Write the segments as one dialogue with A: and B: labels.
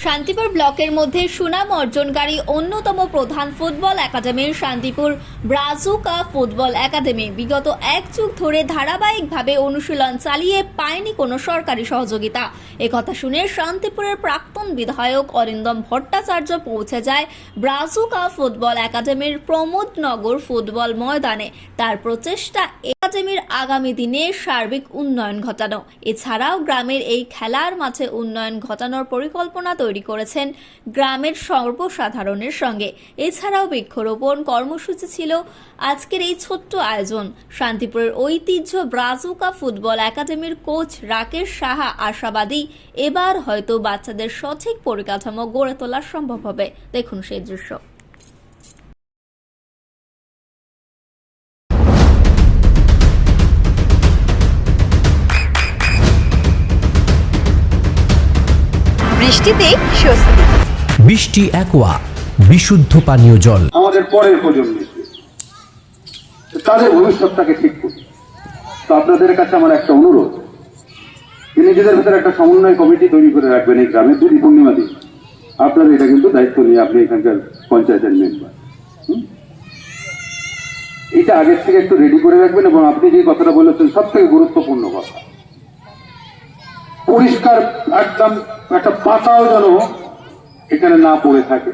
A: শান্তিপুর ব্লকের মধ্যে সুনাম অর্জনকারী অন্যতম প্রধান ফুটবল একাডেমির শান্তিপুর ব্রাজুকা ফুটবল একাডেমি বিগত এক যুগ ধরে ধারাবাহিকভাবে অনুশীলন চালিয়ে পায়নি কোনো সরকারি সহযোগিতা। একথা শুনে শান্তিপুরের প্রাক্তন বিধায়ক অরিন্দম ভট্টাচার্য পৌঁছে যায় ব্রাজুকা ফুটবল একাডেমির প্রমোদনগর ফুটবল ময়দানে। তার প্রচেষ্টা একাডেমির আগামী দিনে সার্বিক উন্নয়ন ঘটানো, এছাড়াও গ্রামের এই খেলার মাঠে উন্নয়ন ঘটানোর পরিকল্পনা তৈরি করেছেন গ্রামের সর্বসাধারণের সঙ্গে। এছাড়াও বৃক্ষরোপণ কর্মসূচি ছিল আজকের এই ছোট্ট আয়োজন। শান্তিপুরের ঐতিহ্য ব্রাজুকা ফুটবল একাডেমির কোচ রাকেশ সাহা আশাবাদী এবার হয়তো বাচ্চাদের সঠিক পরিকাঠামো গড়ে তোলা সম্ভব হবে। দেখুন সেই দৃশ্য। বৃষ্টিতে স্বস্তি।
B: বৃষ্টি অ্যাকোয়া বিশুদ্ধ পানীয় জল।
C: আমাদের পরের প্রজন্ম তাদের ভবিষ্যৎটাকে ঠিক করুন। তো আপনাদের কাছে আমার একটা অনুরোধ, নিজেদের ভেতরে একটা সমন্বয় কমিটি তৈরি করে রাখবেন। এই গ্রামে দুটি পূর্ণিমা দিন আপনারা এটা কিন্তু দায়িত্ব নিয়ে, আপনি এখানকার পঞ্চায়েতের মেম্বার, এটা আগের থেকে একটু রেডি করে রাখবেন। এবং আপনি যে কথাটা বলেছেন সব থেকে গুরুত্বপূর্ণ কথা, পরিষ্কার একদম একটা পাতাও যেন এখানে না পড়ে থাকে।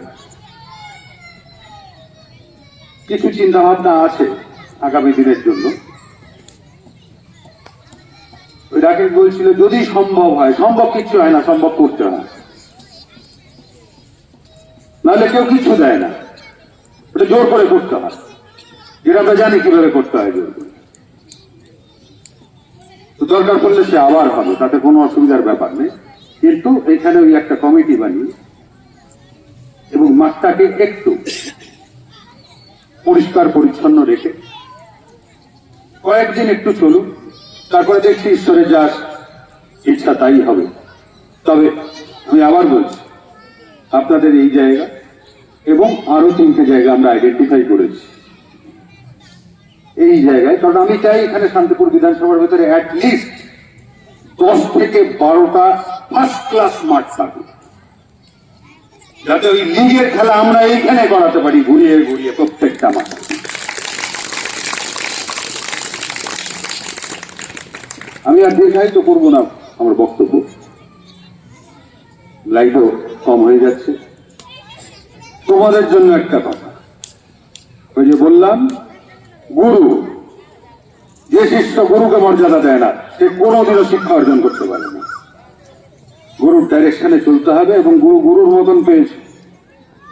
C: কিছু চিন্তা ভাবনা আছে আগামী দিনের জন্য। ওই রাকেশ বলছিল যদি সম্ভব হয়, সম্ভব কিছু হয় না, সম্ভব করতে হয়, নাহলে কেউ কিছু দেয় না, ওটা জোর করে করতে হয়, যেটা আমরা জানি কিভাবে করতে হয় জোর করে। তো দরকার পড়লে সে আবার হবে, তাতে কোনো অসুবিধার ব্যাপার নেই। কিন্তু এখানে ওই একটা কমিটি বানিয়ে এবং মাঠটাকে একটু পরিষ্কার পরিচ্ছন্ন রেখে কয়েকদিন একটু চলুন, তারপরে দেখছি ঈশ্বরের যা ইচ্ছা তাই হবে। তবে আমি আবার বলছি, আপনাদের এই জায়গা এবং আরো 3টে জায়গা আমরা আইডেন্টিফাই করেছি এই জায়গায়, কারণ আমি চাই এখানে শান্তিপুর বিধানসভার ভেতরে অ্যাটলিস্ট 10 থেকে 12টা ফার্স্ট ক্লাস মাঠ থাকবে, যাতে ওই লিগের খেলা আমরা এইখানে করাতে পারি, ঘুরিয়ে ঘুরিয়ে প্রত্যেকটা মাঠ। আমি আর দীর্ঘায়িত করবো না আমার বক্তব্য, লাইটও কম হয়ে যাচ্ছে। তোমাদের জন্য একটা কথা, ওই যে বললাম, গুরু যে শিষ্য গুরুকে মর্যাদা দেয় না, সে কোনোদিনও শিক্ষা অর্জন করতে পারে না। গুরুর ডাইরেকশনে চলতে হবে এবং গুরু গুরুর মতন পেয়েছে।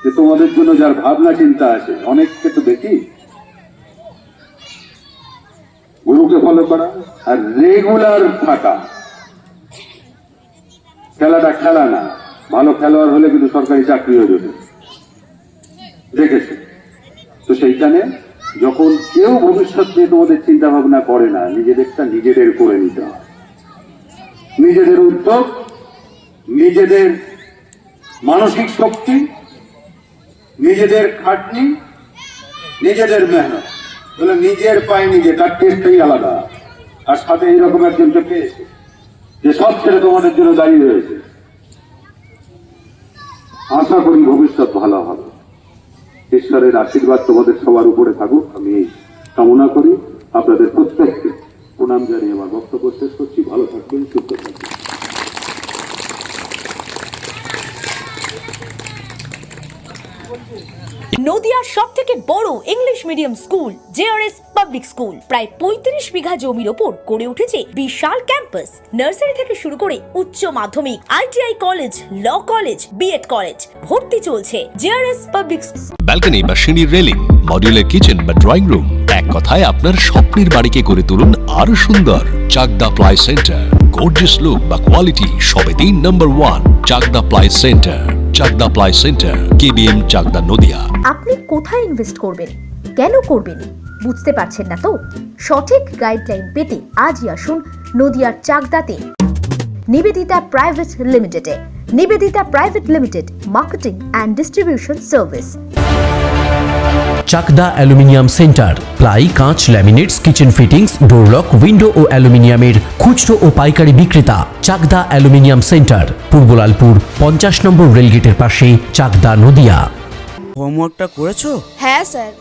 C: যে তোমাদের জন্য যার ভাবনা চিন্তা আছে, অনেককে তো দেখি গুরুকে ফলো করা আর রেগুলার থাকা। খেলাটা খেলা না, ভালো খেলোয়াড় হলে কিন্তু সরকারি চাকরি হয়ে যাবে, দেখেছে তো। সেইখানে যখন কেউ ভবিষ্যৎ নিয়ে তোমাদের চিন্তা ভাবনা করে না, নিজেদেরটা নিজেদের করে নিতে হয়। নিজেদের উদ্যোগ, নিজেদের মানসিক শক্তি, নিজেদের খাটনি, নিজেদের মেহনত, বলে নিজের পায়ে নিজে, তার টেস্টটাই আলাদা। আর সাথে এইরকম একজনকে পেয়েছে যে সব ছেড়ে তোমাদের জন্য দাঁড়িয়ে রয়েছে। আশা করি ভবিষ্যৎ ভালো হবে। ঈশ্বরের আশীর্বাদ তোমাদের সবার উপরে থাকুক, আমি কামনা করি। আপনাদের প্রত্যেককে প্রণাম জানিয়ে আমার বক্তব্য শেষ করছি। ভালো থাকবেন, সুস্থ থাকবেন।
D: নদিয়ার সবথেকে বড় English medium school JRS public school, প্রায় 35 বিঘা জমির ওপর গড়ে উঠেছে বিশাল ক্যাম্পাস। নার্সারি থেকে শুরু করে উচ্চ মাধ্যমিক, ITI college, law college, BEd college, ভর্তি চলছে। জেআরএস পাবলিক
E: ব্যালকনি বা সিঁড়ির রেলিং, মডিউলার কিচেন বা ড্রয়িং রুম, এক কথায় আপনার স্বপ্নের বাড়িকে করে তুলুন আরো সুন্দর। Chakdah ply centre, gorgeous look বা কোয়ালিটি সবেতেই number 1। Chakdah ply centre, Chakdah ply centre, KBM, Chakdah, Nadia.
F: আপনি কোথায় ইনভেস্ট করবেন, কেন করবেন, বুঝতে পারছেন না তো? সঠিক গাইডলাইন পেতে আজই আসুন নদিয়ার চাকদাতে নিবেদিতা প্রাইভেট লিমিটেডে। Nivedita private limited, marketing and distribution service.
B: Chakdaha aluminium centre, ply, কাঁচ, laminates, kitchen fittings, door lock, window ও অ্যালুমিনিয়ামের খুচরো ও পাইকারি বিক্রেতা। চাকদা অ্যালুমিনিয়াম সেন্টার, পূর্ব লালপুর 50 নম্বর রেলগেটের পাশে, চাকদা, নদিয়া।
G: হোমওয়ার্কটা করেছো?
H: হ্যাঁ স্যার।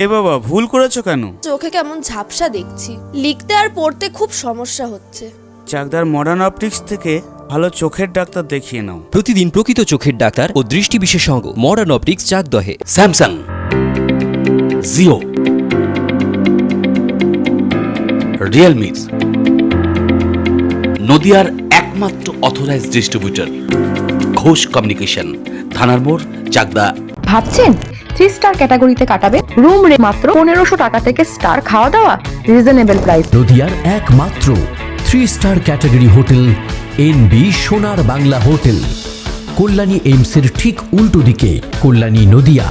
G: এ বাবা, ভুল করেছো কেন?
H: চোখে কেমন ঝাপসা দেখছি, লিখতে আর পড়তে খুব সমস্যা হচ্ছে।
G: চাকদার মডার্ন অপটিক্স থেকে ভালো চোখের ডাক্তার দেখিয়ে নাও।
I: প্রতিদিন প্রকৃত চোখের ডাক্তার ও দৃষ্টি বিশেষজ্ঞ মডার্ন অপটিক্স চাকদহে।
J: স্যামসাং, জিও, রিয়েলমি, নদিয়ার একমাত্র অথরাইজড ডিস্ট্রিবিউটর ঘোষ কমিউনিকেশন, থানার মোড়, চাকদা।
K: ভাবছেন 3 স্টার ক্যাটাগরিতে কাটাবেন? রুম রে মাত্র 1500 টাকা থেকে স্টার, খাওয়া দাওয়া রিজনেবল প্রাইস।
B: নদিয়ার একমাত্র 3 স্টার ক্যাটাগরি হোটেল এনবি সোনার বাংলা হোটেল, কল্যাণী এইমসের ঠিক উল্টো দিকে, কল্যাণী, নদিয়া।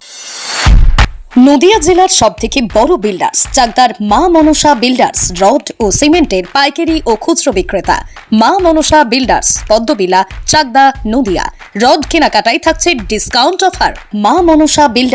D: নদিয়া জেলার সবথেকে বড় বিল্ডার্স চাকদার মা মনসা বিল্ডার্স, রড ও সিমেন্টের পাইকারি ও খুচরো বিক্রেতা। মা মনসা বিল্ডার্স, পদ্মবিলা, চাকদা, নদিয়া। রড কেনাকাটায় থাকছে ডিসকাউন্ট অফার। মা মনসা বিল্ডার্স।